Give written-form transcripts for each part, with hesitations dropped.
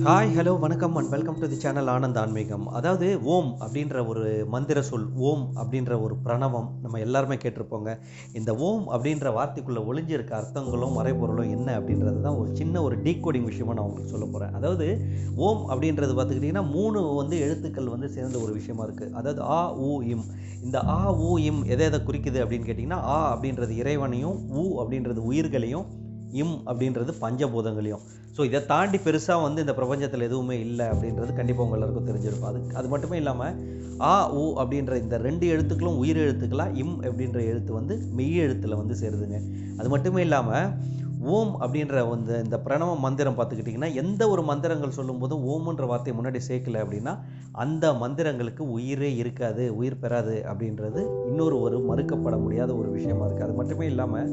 Hi hello வணக்கம் and welcome to the channel Anand ஆன்மீகம். அதாவது ஓம் அப்படின்ற ஒரு மந்திர சொல், ஓம் அப்படின்ற ஒரு பிரணவம் நம்ம எல்லாருமே கேட்டிருப்போங்க. இந்த ஓம் அப்படின்ற வார்த்தைக்குள்ளே ஒளிஞ்சிருக்க அர்த்தங்களும் மறைபொருளும் என்ன அப்படின்றது தான் ஒரு சின்ன ஒரு டீகோடிங் விஷயமா நான் உங்களுக்கு சொல்ல போகிறேன். அதாவது ஓம் அப்படின்றது பார்த்துக்கிட்டிங்கன்னா 3 எழுத்துக்கள் சேர்ந்த ஒரு விஷயமா இருக்குது. அதாவது ஆ ஊ இம். இந்த ஆ ஊ இம் எதை குறிக்குது அப்படின்னு கேட்டிங்கன்னா, ஆ அப்படின்றது இறைவனையும், ஊ அப்படின்றது உயிர்களையும், இம் அப்படின்றது பஞ்சபூதங்களையும். ஸோ இதை தாண்டி பெருசாக இந்த பிரபஞ்சத்தில் எதுவுமே இல்லை அப்படின்றது கண்டிப்பாக உங்கள் எல்லாருக்கும் தெரிஞ்சிருக்கும். அது மட்டுமே இல்லாமல் ஆ ஊ அப்படின்ற இந்த 2 எழுத்துக்களும் உயிர் எழுத்துக்களாக, இம் அப்படின்ற எழுத்து மெய் எழுத்தில் சேருதுங்க. அது மட்டுமே இல்லாமல் ஓம் அப்படின்ற இந்த பிரணவ மந்திரம் பார்த்துக்கிட்டிங்கன்னா, எந்த ஒரு மந்திரங்கள் சொல்லும்போதும் ஓம்ன்ற வார்த்தையை முன்னாடி சேர்க்கல அப்படின்னா அந்த மந்திரங்களுக்கு உயிரே இருக்காது, உயிர் பெறாது அப்படின்றது ஒரு மறுக்கப்பட முடியாத ஒரு விஷயமா இருக்குது. அது மட்டுமே இல்லாமல்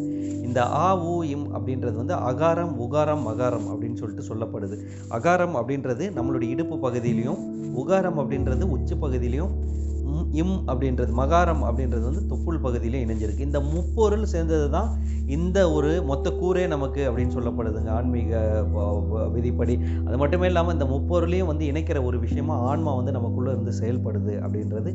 இந்த ஆ ஊ இம் அப்படின்றது அகாரம், உகாரம், மகாரம் அப்படின்னு சொல்லிட்டு சொல்லப்படுது. அகாரம் அப்படின்றது நம்மளுடைய இடுப்பு பகுதியிலையும், உகாரம் அப்படின்றது உச்சி பகுதியிலையும், இம் அப்படின்றது மகாரம் அப்படின்றது தொப்புள் பகுதியிலையும் இணைஞ்சிருக்கு. இந்த முப்பொருள் சேர்ந்தது தான் இந்த ஒரு மொத்த கூரே நமக்கு அப்படின்னு சொல்லப்படுதுங்க ஆன்மீக விதிப்படி. அது மட்டுமே இல்லாமல் இந்த முப்பொருளையும் இணைக்கிற ஒரு விஷயமா ஆன்மா நமக்குள்ளே இருந்து செயல்படுது அப்படின்றது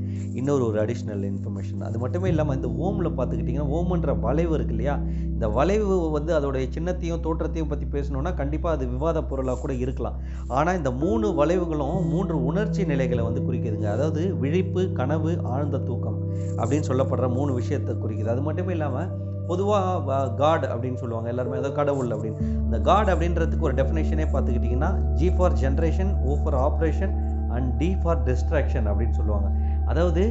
ஒரு அடிஷ்னல் இன்ஃபர்மேஷன். அது மட்டுமே இல்லாமல் இந்த ஓமில் பார்த்துக்கிட்டிங்கன்னா, ஓம்ன்ற வளைவு இருக்கு இல்லையா, இந்த வளைவு அதோடைய சின்னத்தையும் தோற்றத்தையும் பற்றி பேசணுன்னா கண்டிப்பாக அது விவாத பொருளாக கூட இருக்கலாம். ஆனால் இந்த 3 வளைவுகளும் 3 உணர்ச்சி நிலைகளை குறிக்குதுங்க. அதாவது விழிப்பு, கனவு, ஆழ்ந்த தூக்கம் அப்படின்னு சொல்லப்படுற 3 விஷயத்தை குறிக்குது. அது மட்டுமே இல்லாமல் பொதுவாக காட் அப்படின்னு சொல்லுவாங்க எல்லாருமே, அதாவது கடவுள் அப்படின்னு. இந்த காட் அப்படின்றதுக்கு ஒரு டெஃபினேஷனே பார்த்துக்கிட்டிங்கன்னா, G for generation, O for operation and D for distraction அப்படின்னு சொல்லுவாங்க. அதாவது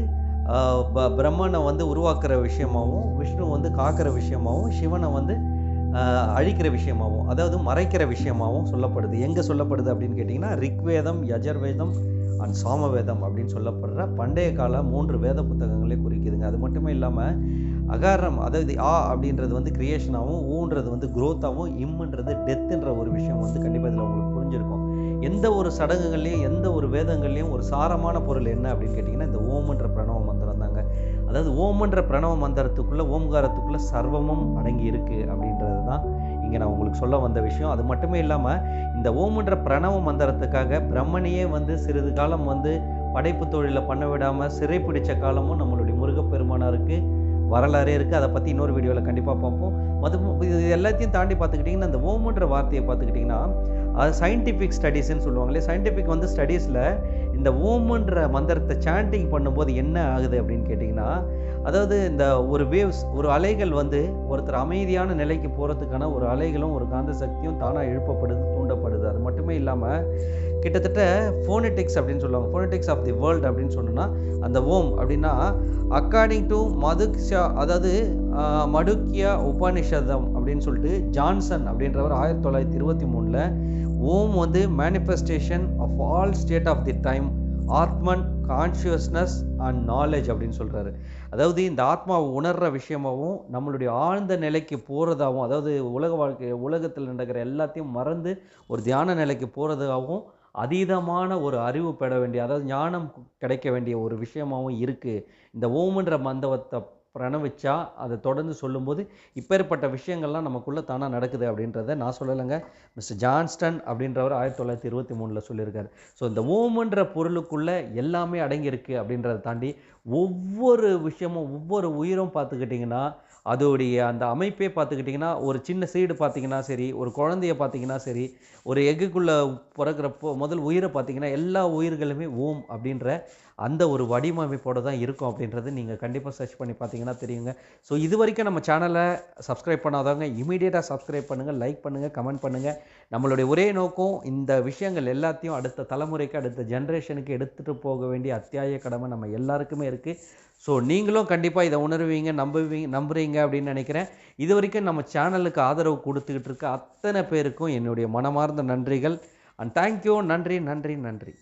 பிரம்மனை உருவாக்குற விஷயமாகவும், விஷ்ணு காக்கிற விஷயமாகவும், சிவனை அழிக்கிற விஷயமாகவும், அதாவது மறைக்கிற விஷயமாகவும் சொல்லப்படுது. எங்கே சொல்லப்படுது அப்படின்னு கேட்டிங்கன்னா, ரிக்வேதம், யஜர்வேதம் அண்ட் சாமவேதம் அப்படின்னு சொல்லப்படுற பண்டைய கால 3 வேத புத்தகங்களே குறிக்குதுங்க. அது மட்டுமே இல்லாமல் அகாரம், அதாவது ஆ அப்படின்றது கிரியேஷனாகவும், ஊன்றது குரோத்தாகவும், இம்ன்றது டெத்துன்ற ஒரு விஷயம் கண்டிப்பாக இதில் உங்களுக்கு புரிஞ்சிருக்கும். எந்த ஒரு சடங்குகள்லையும், எந்த ஒரு வேதங்கள்லையும் ஒரு சாரமான பொருள் என்ன அப்படின்னு கேட்டிங்கன்னா, இந்த ஓம்ன்ற பிரணவ மந்திரம் தாங்க. அதாவது ஓம்ன்ற பிரணவ மந்திரத்துக்குள்ளே, ஓம்காரத்துக்குள்ளே சர்வமும் அடங்கி இருக்குது அப்படின்றது தான் இங்கே நான் உங்களுக்கு சொல்ல வந்த விஷயம். அது மட்டுமே இல்லாமல் இந்த ஓம்ன்ற பிரணவ மந்திரத்துக்காக பிரம்மனையே சிறிது காலம் படைப்பு தொழிலை பண்ண விடாமல் சிறைப்பிடித்த காலமும் நம்மளுடைய முருகப்பெருமானாருக்கு வரலாறே இருக்குது. அதை பற்றி இன்னொரு வீடியோவில் கண்டிப்பாக பார்ப்போம். இது எல்லாத்தையும் தாண்டி பார்த்துக்கிட்டிங்கன்னா, இந்த ஓம்ன்ற வார்த்தையை பார்த்துக்கிட்டிங்கன்னா, அது சயின்டிஃபிக் ஸ்டடீஸ்ன்னு சொல்லுவாங்களே, சயின்டிஃபிக் ஸ்டடீஸில் இந்த ஓம்ன்ற மந்திரத்தை சாண்டிங் பண்ணும்போது என்ன ஆகுது அப்படின்னு கேட்டிங்கன்னா, அதாவது இந்த ஒரு வேவ்ஸ், ஒரு அலைகள் ஒருத்தர் அமைதியான நிலைக்கு போகிறதுக்கான ஒரு அலைகளும் ஒரு காந்த சக்தியும் தானாக எழுப்பப்படுது, தூண்டப்படுது. அது மட்டுமே இல்லாமல் கிட்டத்தட்ட ஃபோனெட்டிக்ஸ் அப்படின்னு சொல்லுவாங்க, ஃபோனெட்டிக்ஸ் ஆஃப் தி வேர்ல்டு அப்படின்னு சொன்னோன்னா, அந்த ஓம் அப்படின்னா அக்கார்டிங் டு மதுக்ஷா, அதாவது மடுக்கியா உபனிஷதம் அப்படின்னு சொல்லிட்டு ஜான்சன் அப்படின்றவர் 1923 Om manifestation of all state of the time, Atman, consciousness and knowledge அப்படின்னு சொல்கிறாரு. அதாவது இந்த ஆத்மாவை உணர்கிற விஷயமாகவும், நம்மளுடைய ஆழ்ந்த நிலைக்கு போகிறதாகவும், அதாவது உலக வாழ்க்கை, உலகத்தில் நடக்கிற எல்லாத்தையும் மறந்து ஒரு தியான நிலைக்கு போகிறதாகவும், அதீதமான ஒரு அறிவு பெற வேண்டிய, அதாவது ஞானம் கிடைக்க வேண்டிய ஒரு விஷயமாகவும் இருக்குது. இந்த ஓம்ன்ற மந்திரத்தை பிரணவிச்சா அதை தொடர்ந்து சொல்லும்போது இப்பேற்பட்ட விஷயங்கள்லாம் நமக்குள்ளே தானாக நடக்குது அப்படின்றத நான் சொல்லலைங்க, மிஸ்டர் ஜான்ஸ்டன் அப்படின்றவர் 1923 சொல்லியிருக்காரு. ஸோ இந்த ஓம்ன்ற பொருளுக்குள்ளே எல்லாமே அடங்கியிருக்கு அப்படின்றத தாண்டி ஒவ்வொரு விஷயமும், ஒவ்வொரு உயிரும் பார்த்துக்கிட்டிங்கன்னா, அதோடைய அந்த அமைப்பே பார்த்துக்கிட்டிங்கன்னா, ஒரு சின்ன சீடு பார்த்திங்கன்னா சரி, ஒரு குழந்தைய பார்த்திங்கன்னா சரி, ஒரு எக்குக்குள்ளே பிறக்கிறப்போ முதல் உயிரை பார்த்திங்கன்னா, எல்லா உயிர்களுமே ஓம் அப்படின்ற அந்த ஒரு வடிவமைப்போடு தான் இருக்கும் அப்படின்றது நீங்கள் கண்டிப்பாக சர்ச் பண்ணி பார்த்தீங்கன்னா தெரியுங்க. ஸோ இது வரைக்கும் நம்ம சேனலை சப்ஸ்கிரைப் பண்ணாதவங்க இமீடியட்டாக சப்ஸ்கிரைப் பண்ணுங்கள், லைக் பண்ணுங்கள், கமெண்ட் பண்ணுங்கள். நம்மளுடைய ஒரே நோக்கம் இந்த விஷயங்கள் எல்லாத்தையும் அடுத்த தலைமுறைக்கு, அடுத்த ஜென்ரேஷனுக்கு எடுத்துகிட்டு போக வேண்டிய அத்தியாய கடமை நம்ம எல்லாருக்குமே இருக்குது. ஸோ நீங்களும் கண்டிப்பாக இதை உணர்வீங்க, நம்புறீங்க அப்படின்னு நினைக்கிறேன். இது வரைக்கும் நம்ம சேனலுக்கு ஆதரவு கொடுத்துக்கிட்டு இருக்க அத்தனை பேருக்கும் என்னுடைய மனமார்ந்த நன்றிகள். And thank you. நன்றி நன்றி நன்றி.